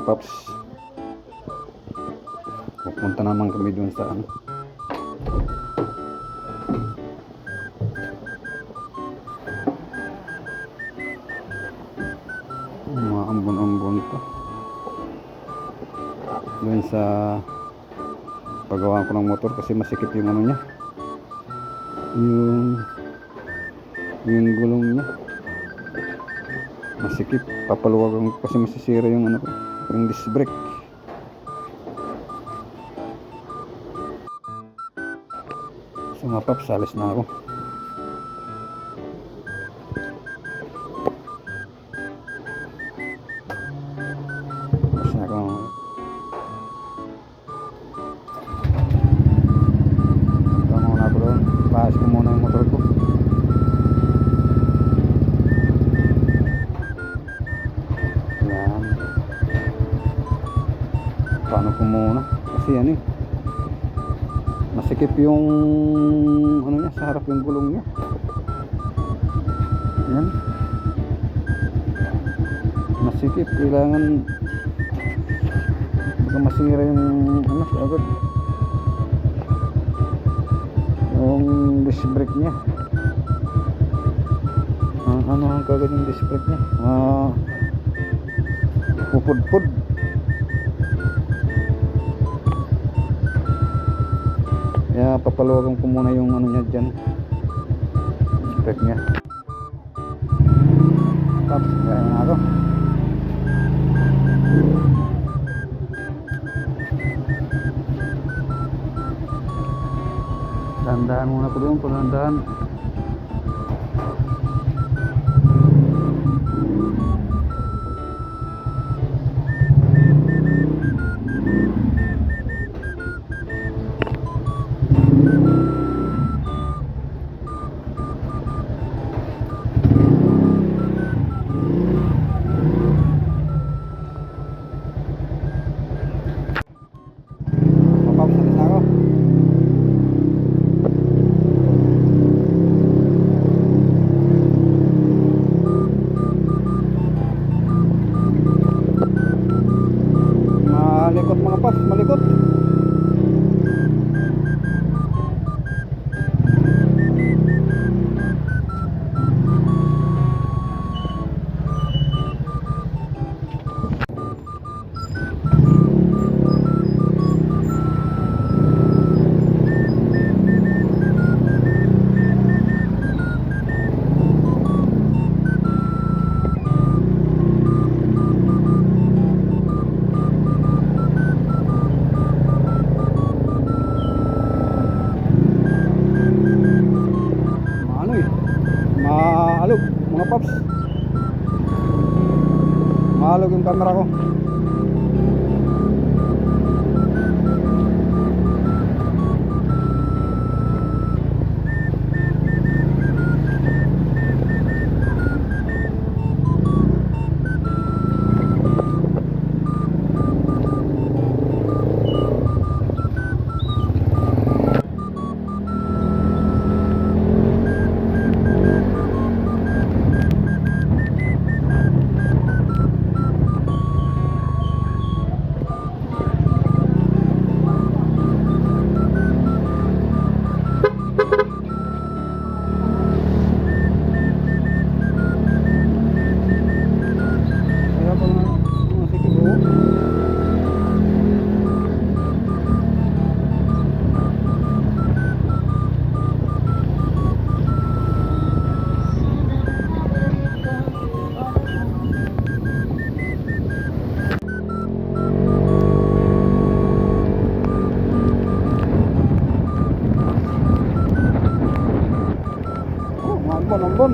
mga paps. Pupunta naman kami dun sa ano, mga ambon-ambon pa dun sa paggawa ko ng motor, kasi masikip yung ano niya, yung gulong niya masikip. Papaluwagan ko kasi masisira yung ano ko, yung disc brake. So mga paps, alis na ako. Alis na ako. Punta muna ako doon, paayos ko muna yung motor ko. Yan, paano ko muna kasi ano eh, masikip yung ano niya sa harap, yung gulong niya. Yan, masikip, kailangan baka masira yung ano agad, yung disc brake niya. Ano ang kagad yung disc brake niya, pupudpud. Kaya papaluwagan ko muna yung ano niya dyan, disc brake niya. Tapos kaya na ako. Dahan-dahan muna ko doon, dahan-dahan. Mapapsalis na ako. Malikot mga paps, malikot. Maalog mga paps, maalog yung camera ko. Ambon.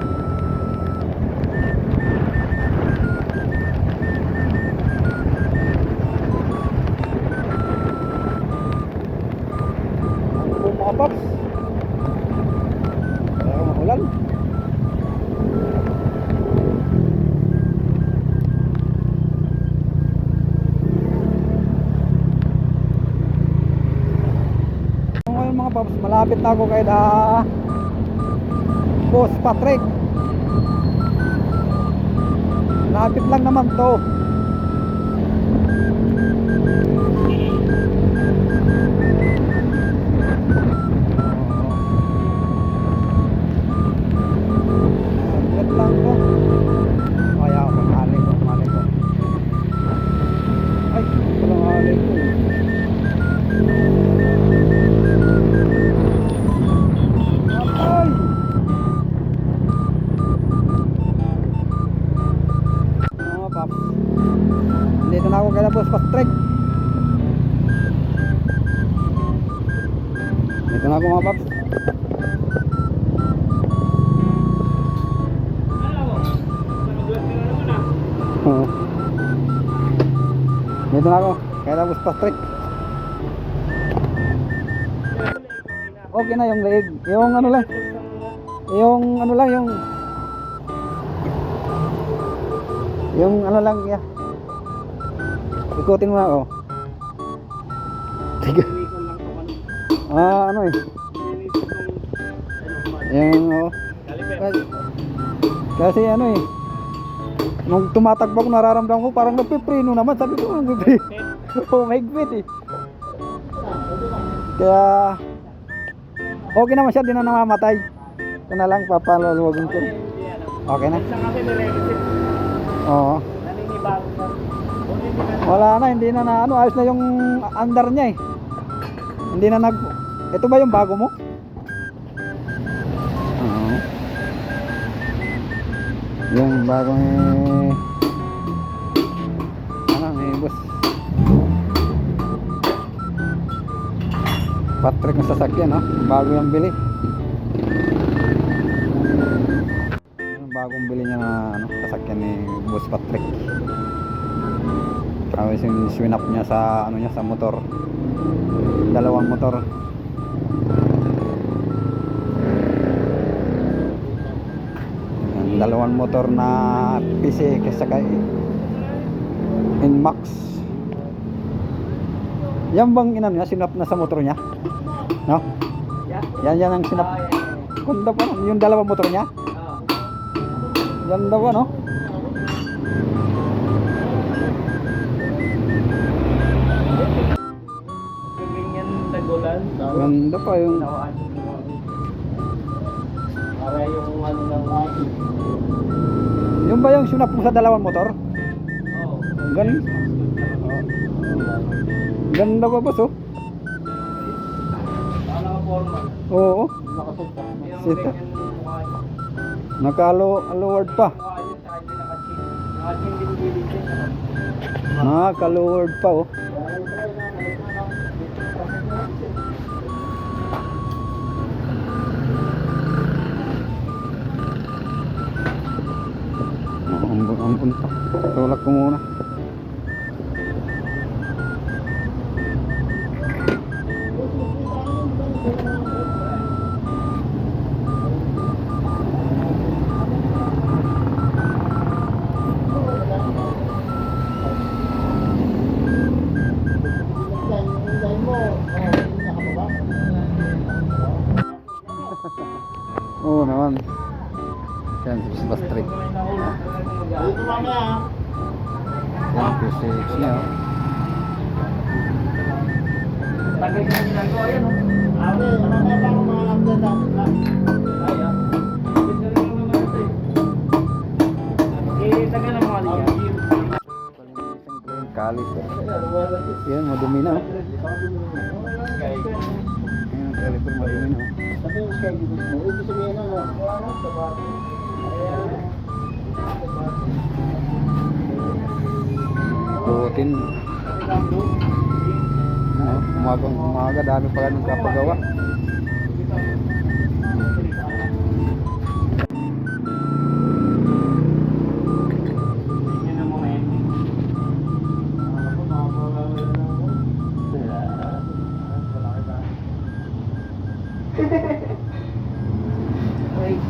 Ambon mga paps. Kaya makulan. Ngayon mga paps, malapit na ako kay Boss Patrick. Lapit lang naman to. kaya Boss Patrick. Dito na ako mga paps. Oo. Dito na ako kaya Boss Patrick. Okay na yung leeg. Yung ano lang. Yung ano lang ya. Ikutin mo na ako. Tiga. Ano eh. Yung kasi ano eh. Nung tumatakbo ko nararamdaman ko parang nagpipreno naman. Sabi ko nagpipreno. Oh my god eh. Kaya okay naman siya, di na namamatay. Ito na lang, papaluluwagin ko. Okay na? Oo. Wala na, hindi na ano, ayos na yung under niya eh. Hindi na nag... Ito ba yung bago mo? Oo. Yung bago eh... Ano, may bus. Patrick na sasakyan, no? Bago yung bili. Bagong bili niya na ano, sasakyan ni Boss Patrick. Tapos yung swinap niya sa ano niya sa motor. Dalawang motor. Yan, dalawang motor na PC kasakay Inmax. Yan bang inano niya, sinap na sa motor niya? No? Yan ang sinap. Kunda pa, yung dalawang motor niya? Ganda pa, no? Ganda pa yung... Para yung ano lang. Yung ba yung sinap mo sa dalawang motor? Oo. Ganda pa boss, oh. Naka-formal. Oo. Nakasulta. Sita. Naka-lowered pa. Naka-lowered pa, oh. Ampun pa. Tulak ko muna. Oo naman. Yan, bus trip. Dito mamaya. Yan, P6 niya. Tagay ka nila ko, ayan o. Ate, mamaya pa ako mga update ha. Ayan. Dito rin naman ito eh. Taga na mga liya. Caliper. Yan, madumi na. Yan, caliper madumi na. Sabi yung schedule mo, ibig sabihin na no? Butin. Umaga, dami pala ng kapagawa. Wait,